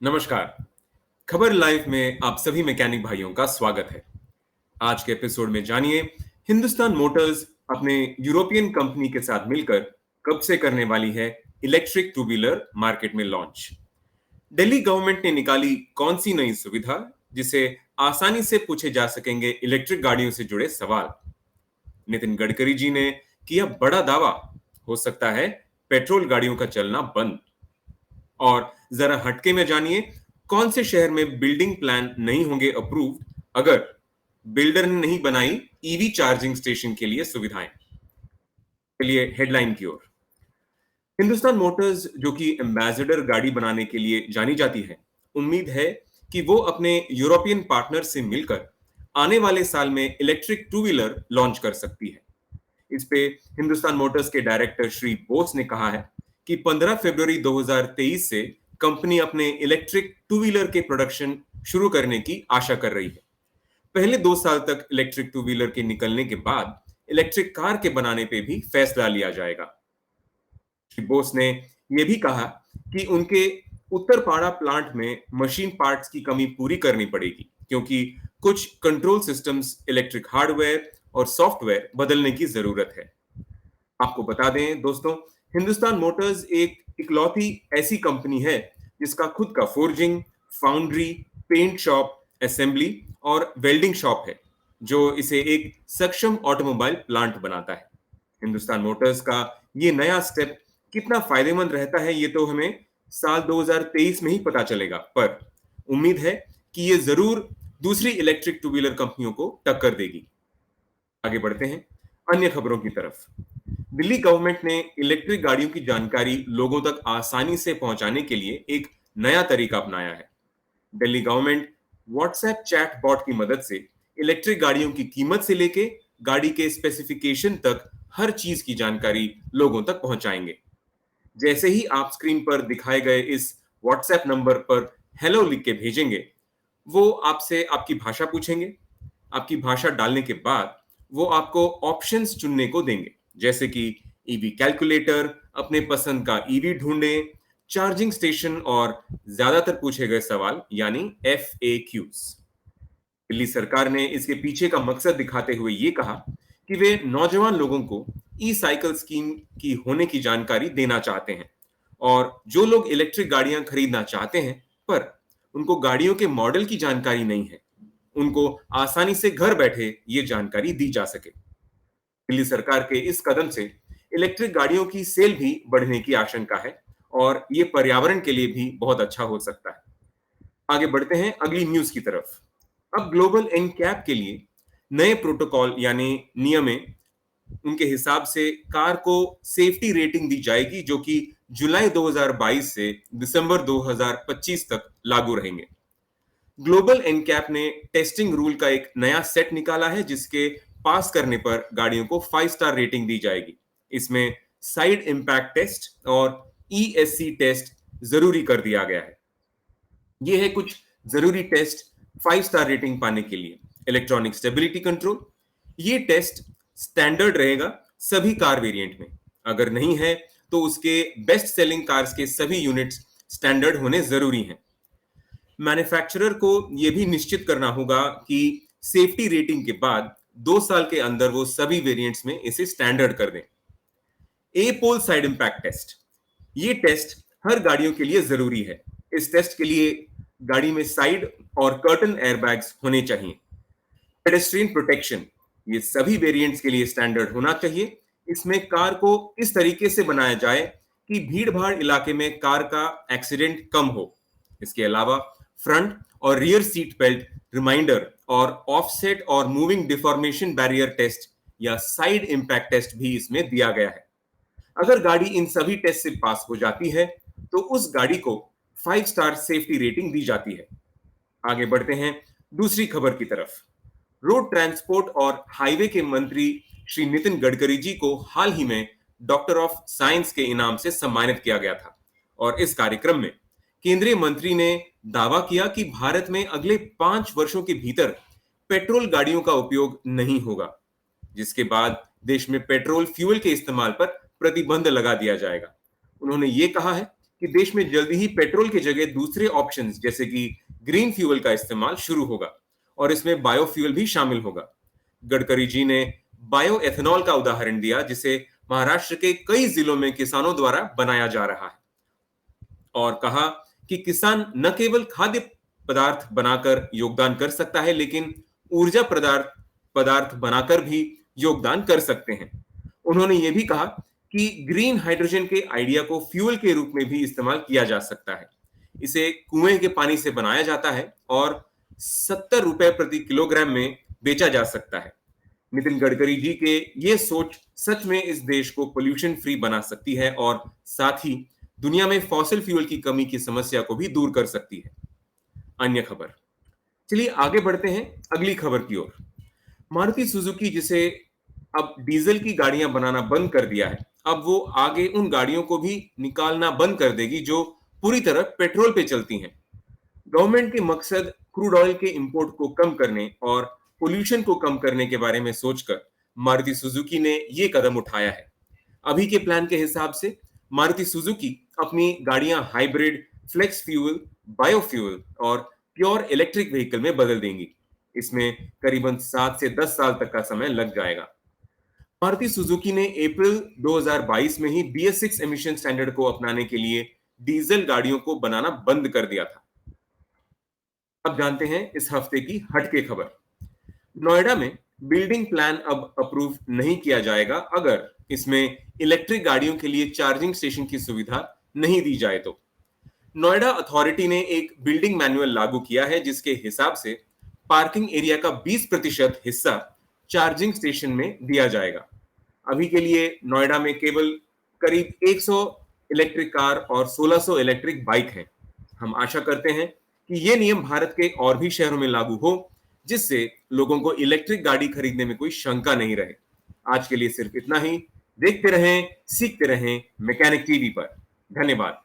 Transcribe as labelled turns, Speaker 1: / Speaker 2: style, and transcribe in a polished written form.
Speaker 1: नमस्कार। खबर लाइव में आप सभी मैकेनिक भाइयों का स्वागत है। आज के एपिसोड में जानिए हिंदुस्तान मोटर्स अपने यूरोपियन कंपनी के साथ मिलकर कब से करने वाली है इलेक्ट्रिक टू व्हीलर मार्केट में लॉन्च। दिल्ली गवर्नमेंट ने निकाली कौन सी नई सुविधा जिसे आसानी से पूछे जा सकेंगे इलेक्ट्रिक गाड़ियों से जुड़े सवाल। नितिन गडकरी जी ने किया बड़ा दावा, हो सकता है पेट्रोल गाड़ियों का चलना बंद। और जरा हटके में जानिए कौन से शहर में बिल्डिंग प्लान नहीं होंगे अप्रूव्ड अगर बिल्डर ने नहीं बनाई ईवी चार्जिंग स्टेशन के लिए सुविधाएं। चलिए हेडलाइन की ओर। हिंदुस्तान मोटर्स जो कि एम्बेसडर गाड़ी बनाने के लिए जानी जाती है, उम्मीद है कि वो अपने यूरोपियन पार्टनर से मिलकर आने वाले साल में इलेक्ट्रिक टू व्हीलर लॉन्च कर सकती है। इस पे हिंदुस्तान मोटर्स के डायरेक्टर श्री बोस ने कहा है कि 15 फरवरी 2023 से कंपनी अपने इलेक्ट्रिक टू व्हीलर के प्रोडक्शन शुरू करने की आशा कर रही है। पहले 2 साल तक इलेक्ट्रिक टू व्हीलर के निकलने के बाद इलेक्ट्रिक कार के बनाने पे भी फैसला लिया जाएगा। श्री बोस ने यह भी कहा कि उनके उत्तरपाड़ा प्लांट में मशीन पार्ट्स की कमी पूरी करनी पड़ेगी क्योंकि कुछ कंट्रोल सिस्टम्स, इलेक्ट्रिक हार्डवेयर और सॉफ्टवेयर बदलने की जरूरत है। आपको बता दें दोस्तों, हिंदुस्तान मोटर्स एक इकलौती ऐसी कंपनी है जिसका खुद का forging, foundry, paint shop, assembly और वेल्डिंग शॉप है, जो इसे एक सक्षम ऑटोमोबाइल प्लांट बनाता है। हिंदुस्तान मोटर्स का ये नया स्टेप कितना फायदेमंद रहता है ये तो हमें साल 2023 में ही पता चलेगा, पर उम्मीद है कि ये जरूर दूसरी इलेक्ट्रिक टू व्हीलर कंपनियों को टक्कर देगी। आगे बढ़ते हैं अन्य खबरों की तरफ। दिल्ली गवर्नमेंट ने इलेक्ट्रिक गाड़ियों की जानकारी लोगों तक आसानी से पहुंचाने के लिए एक नया तरीका अपनाया है। Delhi government WhatsApp chat bot की मदद से इलेक्ट्रिक गाड़ियों की कीमत से लेके गाड़ी के स्पेसिफिकेशन तक हर चीज की जानकारी लोगों तक पहुंचाएंगे। जैसे ही आप स्क्रीन पर दिखाए गए इस व्हाट्सएप नंबर पर हेलो लिख के भेजेंगे, वो आपसे आपकी भाषा पूछेंगे। आपकी भाषा डालने के बाद वो आपको ऑप्शंस चुनने को देंगे, जैसे कि ईवी कैलकुलेटर, अपने पसंद का ईवी ढूंढें, चार्जिंग स्टेशन और ज्यादातर पूछे गए सवाल यानी FAQs। दिल्ली सरकार ने इसके पीछे का मकसद दिखाते हुए ये कहा कि वे नौजवान लोगों को ई साइकिल स्कीम की होने की जानकारी देना चाहते हैं और जो लोग इलेक्ट्रिक गाड़ियां खरीदना चाहते हैं पर उनको गाड़ियों के मॉडल की जानकारी नहीं है, उनको आसानी से घर बैठे ये जानकारी दी जा सके। दिल्ली सरकार के इस कदम से इलेक्ट्रिक गाड़ियों की सेल भी बढ़ने की आशंका है और ये पर्यावरण के लिए भी बहुत अच्छा हो सकता है। आगे बढ़ते हैं अगली न्यूज की तरफ। अब ग्लोबल एनकैप के लिए नए प्रोटोकॉल यानी नियमें, उनके हिसाब से कार को सेफ्टी रेटिंग दी जाएगी जो कि जुलाई 2022 से दिसंबर 2025 तक लागू रहेंगे। ग्लोबल एनकैप ने टेस्टिंग रूल का एक नया सेट निकाला है जिसके पास करने पर गाड़ियों को 5 स्टार रेटिंग दी जाएगी। इसमें साइड इंपैक्ट टेस्ट और ESC टेस्ट जरूरी कर दिया गया है। ये है कुछ जरूरी टेस्ट 5 स्टार रेटिंग पाने के लिए। इलेक्ट्रॉनिक स्टेबिलिटी कंट्रोल, ये टेस्ट स्टैंडर्ड रहेगा सभी कार वेरिएंट में। अगर नहीं है तो उसके बेस्ट सेलिंग कार्स के सभी यूनिट्स स्टैंडर्ड होने जरूरी हैं। मैन्युफैक्चरर को यह भी निश्चित करना होगा कि सेफ्टी रेटिंग के बाद 2 साल के अंदर वो सभी वेरिएंट्स में इसे स्टैंडर्ड कर दें। ए पोल साइड इंपैक्ट टेस्ट, ये टेस्ट हर गाड़ियों के लिए जरूरी है। इस टेस्ट के लिए गाड़ी में साइड और कर्टन एयरबैग्स होने चाहिए। पेडेस्ट्रियन प्रोटेक्शन, ये सभी वेरिएंट्स के लिए स्टैंडर्ड होना चाहिए। इसमें कार को इस तरीके से बनाया जाए कि भीड़ भाड़ इलाके में कार का एक्सीडेंट कम हो। इसके अलावा फ्रंट और रियर सीट बेल्ट रिमाइंडर और ऑफसेट और मूविंग डिफॉर्मेशन बैरियर टेस्ट या साइड इंपैक्ट टेस्ट भी इसमें दिया गया है। अगर गाड़ी इन सभी टेस्ट से पास हो जाती है तो उस गाड़ी को 5 स्टार सेफ्टी रेटिंग दी जाती है। आगे बढ़ते हैं दूसरी खबर की तरफ। रोड ट्रांसपोर्ट और हाईवे के मंत्री श्री नितिन गडकरी जी को हाल ही में डॉक्टर ऑफ साइंस के इनाम से सम्मानित किया गया था और इस कार्यक्रम में केंद्रीय मंत्री ने दावा किया कि भारत में अगले 5 वर्षों के भीतर पेट्रोल गाड़ियों का उपयोग नहीं होगा, जिसके बाद देश में पेट्रोल फ्यूल के इस्तेमाल पर प्रतिबंध लगा दिया जाएगा। उन्होंने ये कहा है कि देश में जल्दी ही पेट्रोल की जगह दूसरे ऑप्शंस जैसे कि ग्रीन फ्यूल का इस्तेमाल शुरू होगा और इसमें बायोफ्यूल भी शामिल होगा। गडकरी जी ने बायो एथेनॉल का उदाहरण दिया, जिसे महाराष्ट्र के कई जिलों में किसानों द्वारा बनाया जा रहा है और कहा कि किसान न केवल खाद्य पदार्थ बनाकर योगदान कर सकता है, लेकिन ऊर्जा पदार्थ बनाकर भी योगदान कर सकते हैं। उन्होंने यह भी कहा कि ग्रीन हाइड्रोजन के आइडिया को फ्यूल के रूप में भी इस्तेमाल किया जा सकता है। इसे कुएं के पानी से बनाया जाता है और 70 रुपए प्रति किलोग्राम में बेचा जा सकता है। नितिन गडकरी जी के ये सोच सच में इस देश को पोल्यूशन फ्री बना सकती है और साथ ही दुनिया में फॉसिल फ्यूल की कमी की समस्या को भी दूर कर सकती है। अन्य खबर, चलिए आगे बढ़ते हैं अगली खबर की ओर। मारुति सुजुकी, जिसे अब डीजल की गाड़ियां बनाना बंद कर दिया है, अब वो आगे उन गाड़ियों को भी निकालना बंद कर देगी जो पूरी तरह पेट्रोल पे चलती हैं। गवर्नमेंट के मकसद क्रूड ऑयल के इंपोर्ट को कम करने और पोल्यूशन को कम करने के बारे में सोचकर मारुति सुजुकी ने ये कदम उठाया है। अभी के प्लान के हिसाब से मारुति सुजुकी अपनी गाड़ियां हाइब्रिड, फ्लेक्स फ्यूल, बायोफ्यूल और प्योर इलेक्ट्रिक व्हीकल में बदल देंगी। इसमें करीबन 7 से 10 साल तक का समय लग जाएगा। मारुति सुजुकी ने अप्रैल 2022 में ही BS6 एमिशन स्टैंडर्ड को अपनाने के लिए डीजल गाड़ियों को बनाना बंद कर दिया था। अब जानते हैं इस हफ्ते की हटके खबर। नोएडा में बिल्डिंग प्लान अब अप्रूव नहीं किया जाएगा अगर इसमें इलेक्ट्रिक गाड़ियों के लिए चार्जिंग स्टेशन की सुविधा नहीं दी जाए तो। नोएडा अथॉरिटी ने एक बिल्डिंग मैनुअल लागू किया है, जिसके हिसाब से पार्किंग एरिया का 20% हिस्सा चार्जिंग स्टेशन में दिया जाएगा। अभी के लिए नोएडा में केवल करीब 100 इलेक्ट्रिक कार और 1600 इलेक्ट्रिक बाइक हैं। हम आशा करते हैं कि ये नियम भारत के और भी शहरों में लागू हो, जिससे लोगों को इलेक्ट्रिक गाड़ी खरीदने में कोई शंका नहीं रहे। आज के लिए सिर्फ इतना ही। देखते रहें, सीखते रहें मैकेनिक टीवी पर। धन्यवाद।